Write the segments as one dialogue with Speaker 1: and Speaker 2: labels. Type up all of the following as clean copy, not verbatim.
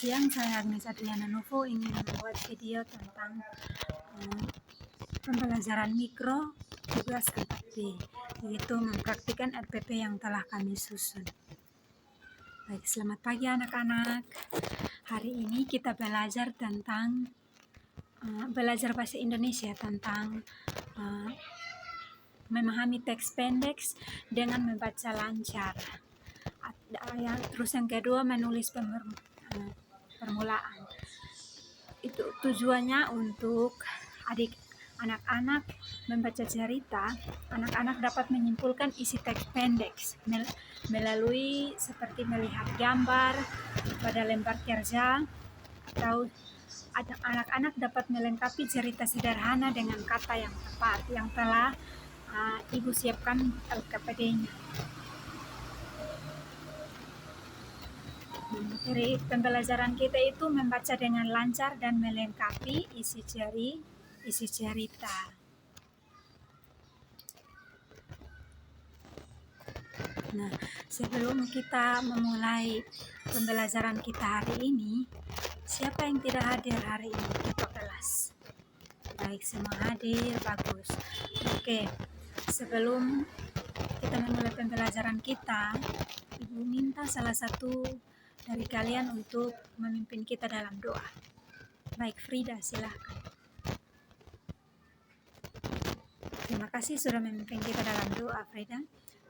Speaker 1: siang, saya Agnes Adriana Novo ingin membuat video tentang pembelajaran mikro tugas 4B, yaitu mempraktikkan RPP yang telah kami susun. Baik, selamat pagi anak-anak. Hari ini kita belajar tentang belajar bahasa Indonesia tentang memahami teks pendek dengan membaca lancar. Terus yang kedua, menulis permulaan. Itu tujuannya untuk anak-anak membaca cerita. Anak-anak dapat menyimpulkan isi teks pendek melalui seperti melihat gambar pada lembar kerja, atau anak-anak dapat melengkapi cerita sederhana dengan kata yang tepat yang telah Ibu siapkan LKPD-nya. Materi pembelajaran kita itu membaca dengan lancar dan melengkapi isi cerita. Nah, sebelum kita memulai pembelajaran kita hari ini, siapa yang tidak hadir hari ini di kelas? Baik, semua hadir, bagus. Oke, sebelum kita memulai pembelajaran kita, Ibu minta salah satu dari kalian untuk memimpin kita dalam doa. Baik, Frida, silahkan. Terima kasih sudah memimpin kita dalam doa, Frida.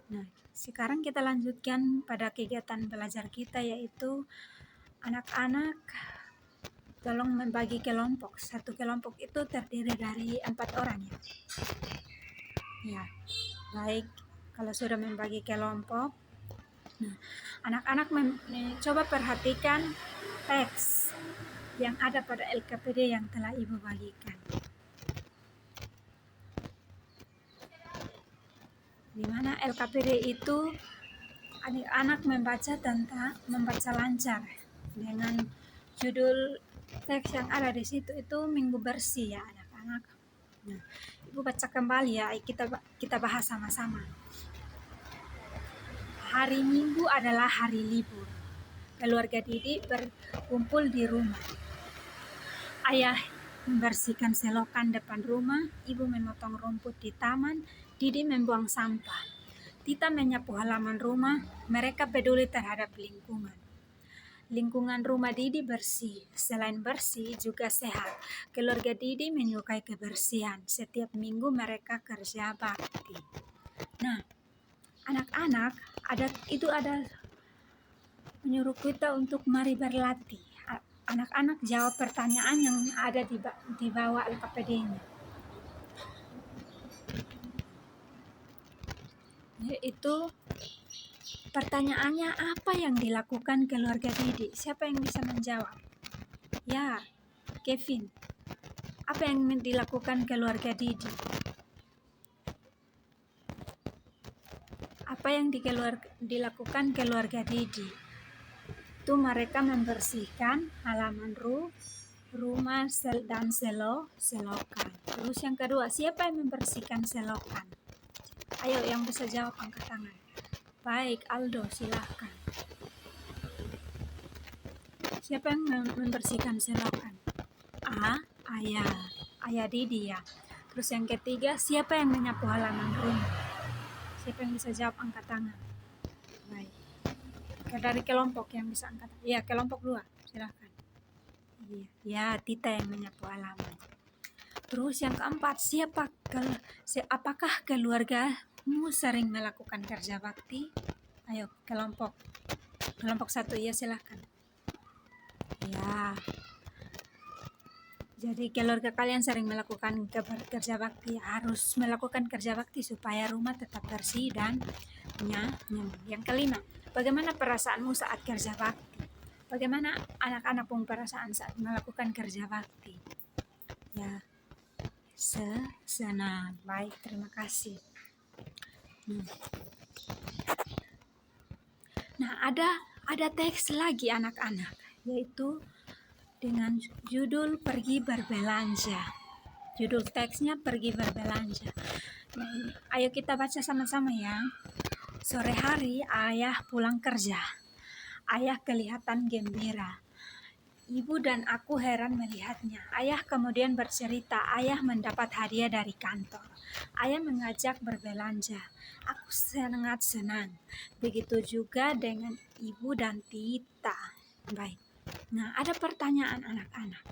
Speaker 1: Nah, sekarang kita lanjutkan pada kegiatan belajar kita, yaitu anak-anak tolong membagi kelompok. Satu kelompok itu terdiri dari 4 orang ya. Ya, baik. Kalau sudah membagi kelompok, nah, anak-anak coba perhatikan teks yang ada pada LKPD yang telah Ibu bagikan. Di mana LKPD itu anak-anak membaca lancar dengan judul teks yang ada di situ itu Minggu Bersih ya anak-anak. Nah, Ibu baca kembali ya, kita bahas sama-sama. Hari Minggu adalah hari libur. Keluarga Didi berkumpul di rumah. Ayah membersihkan selokan depan rumah, Ibu memotong rumput di taman, Didi membuang sampah. Tita menyapu halaman rumah, mereka peduli terhadap lingkungan. Lingkungan rumah Didi bersih, selain bersih juga sehat. Keluarga Didi menyukai kebersihan, setiap minggu mereka kerja bakti. Nah, anak-anak ada menyuruh kita untuk mari berlatih. Anak-anak jawab pertanyaan yang ada di bawah LKPD-nya. Yaitu pertanyaannya, apa yang dilakukan keluarga Didi? Siapa yang bisa menjawab? Ya, Kevin. Apa yang dilakukan keluarga Didi? Apa yang dilakukan keluarga Didi? Itu mereka membersihkan halaman rumah dan selokan. Terus yang kedua, siapa yang membersihkan selokan? Ayo yang bisa jawab angkat tangan. Baik, Aldo, silahkan. Siapa yang membersihkan selokan? Ayah Didi ya. Terus yang ketiga, siapa yang menyapu halaman rumah? Siapa yang bisa jawab angkat tangan? Baik. Dari kelompok yang bisa angkat. Ya, kelompok 2, silahkan. Iya, ya, Tita yang menyapu halaman. Terus yang keempat, apakah keluargamu sering melakukan kerja bakti? Ayo, kelompok 1, ya silahkan. Ya. Jadi keluarga kalian sering melakukan kerja bakti, harus melakukan kerja bakti supaya rumah tetap bersih dan nyaman. Yang kelima, bagaimana perasaanmu saat kerja bakti? Bagaimana anak-anak pun perasaan saat melakukan kerja bakti? Ya, senang. Baik, terima kasih. Nah, ada teks lagi anak-anak, yaitu dengan judul Pergi Berbelanja. Judul teksnya Pergi Berbelanja. Nah, ayo kita baca sama-sama ya. Sore hari ayah pulang kerja. Ayah kelihatan gembira. Ibu dan aku heran melihatnya. Ayah kemudian bercerita, ayah mendapat hadiah dari kantor. Ayah mengajak berbelanja. Aku sangat senang. Begitu juga dengan ibu dan Tita. Baik. Nah, ada pertanyaan anak-anak.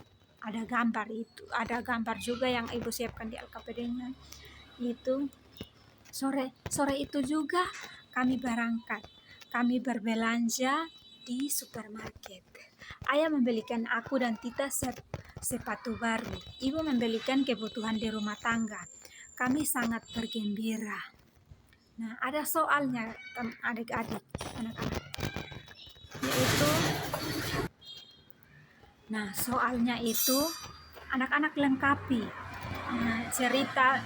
Speaker 1: Ada gambar itu. Ada gambar juga yang ibu siapkan di LKPD-nya. Itu sore itu juga kami berangkat. Kami berbelanja di supermarket. Ayah membelikan aku dan Tita sepatu baru. Ibu membelikan kebutuhan di rumah tangga. Kami sangat bergembira. Nah, ada soalnya adik-adik, anak-anak. Yaitu, soalnya itu anak-anak lengkapi cerita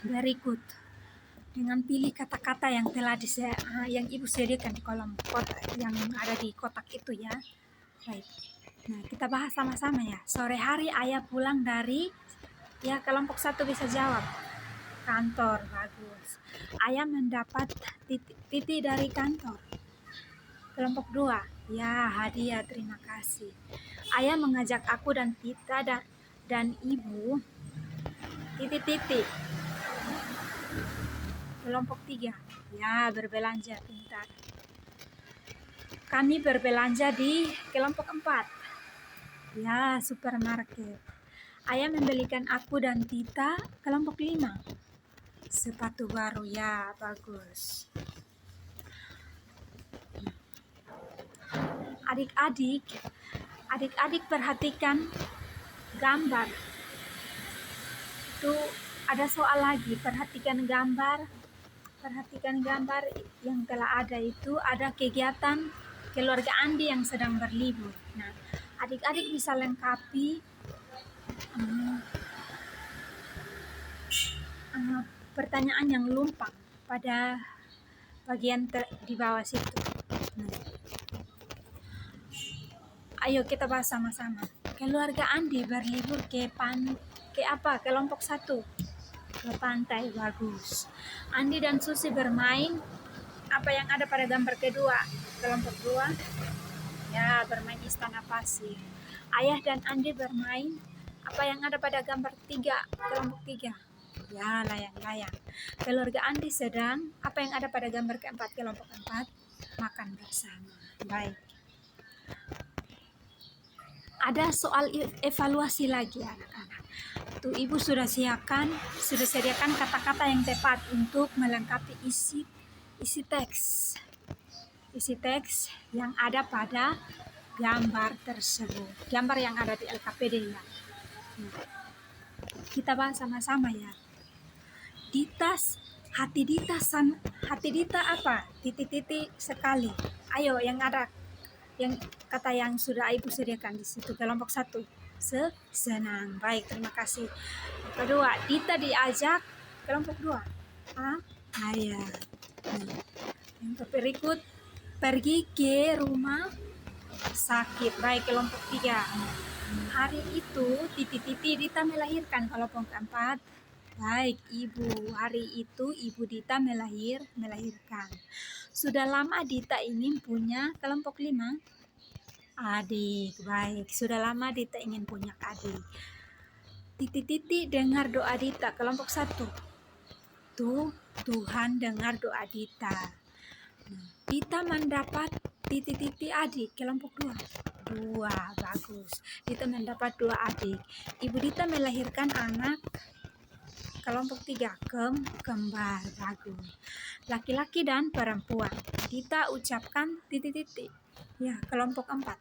Speaker 1: berikut dengan pilih kata-kata yang telah yang ibu sediakan di kolom kotak yang ada di kotak itu ya. Baik. Nah, kita bahas sama-sama ya. Sore hari ayah pulang dari kelompok 1 bisa jawab. Kantor, bagus. Ayah mendapat titi dari kantor. Kelompok 2, ya hadiah, terima kasih. Ayah mengajak aku dan Tita dan ibu titik. Kelompok 3, ya berbelanja, pintar. Kami berbelanja di kelompok 4, ya supermarket. Ayah membelikan aku dan Tita, kelompok 5, sepatu baru, ya bagus. Adik-adik perhatikan gambar. Itu ada soal lagi, perhatikan gambar yang telah ada itu. Ada kegiatan keluarga Andi yang sedang berlibur. Nah, adik-adik bisa lengkapi pertanyaan yang lumpang pada bagian di bawah situ. Nah, ayo kita bahas sama-sama. Keluarga Andi berlibur ke kelompok 1, ke pantai, bagus. Andi dan Susi bermain apa yang ada pada gambar kedua, kelompok 2, ya bermain istana pasir. Ayah dan Andi bermain apa yang ada pada gambar 3, kelompok 3, ya layang-layang. Keluarga Andi sedang apa yang ada pada gambar keempat, kelompok 4, makan bersama. Baik. Ada soal evaluasi lagi anak-anak. Tuh ibu sudah sediakan kata-kata yang tepat untuk melengkapi isi teks yang ada pada gambar tersebut, gambar yang ada di LKPD ya. Kita bahas sama-sama ya. Hati Dita apa? Titik-titik sekali. Ayo yang ada yang kata yang sudah ibu sediakan di situ, kelompok 1, senang. Baik, terima kasih. Kedua, Dita diajak, kelompok 2, ayah. Yang berikut, pergi ke rumah sakit. Baik, kelompok 3. Hari itu titik-titik Dita melahirkan, kelompok 4. Baik, ibu. Hari itu ibu Dita melahirkan. Sudah lama Dita ingin punya, kelompok 5, adik. Baik, sudah lama Dita ingin punya adik. Titik-titik dengar doa Dita, kelompok 1. Tuhan dengar doa Dita. Dita mendapat titik-titik adik, kelompok 2, bagus. Dita mendapat 2 adik. Ibu Dita melahirkan anak, kelompok 3, kembar, bagus. Laki-laki dan perempuan. Dita ucapkan titik-titik, ya kelompok 4,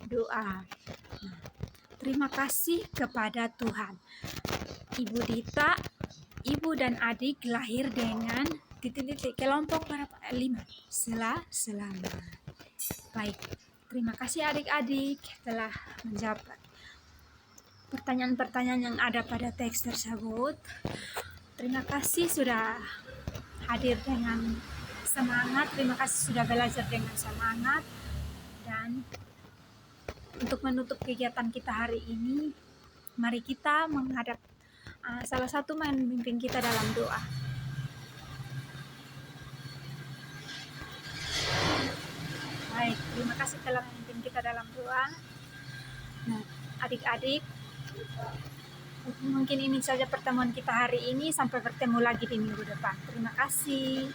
Speaker 1: doa. Terima kasih kepada Tuhan. Ibu dan adik lahir dengan titik-titik, kelompok berapa? 5, selamat. Baik, terima kasih adik-adik telah menjawab pertanyaan-pertanyaan yang ada pada teks tersebut. Terima kasih sudah hadir dengan semangat, terima kasih sudah belajar dengan semangat. Dan untuk menutup kegiatan kita hari ini, mari kita menghadap salah satu memimpin kita dalam doa. Baik, terima kasih telah memimpin kita kita dalam doa. Nah, adik-adik, mungkin ini saja pertemuan kita hari ini. Sampai bertemu lagi di minggu depan. Terima kasih.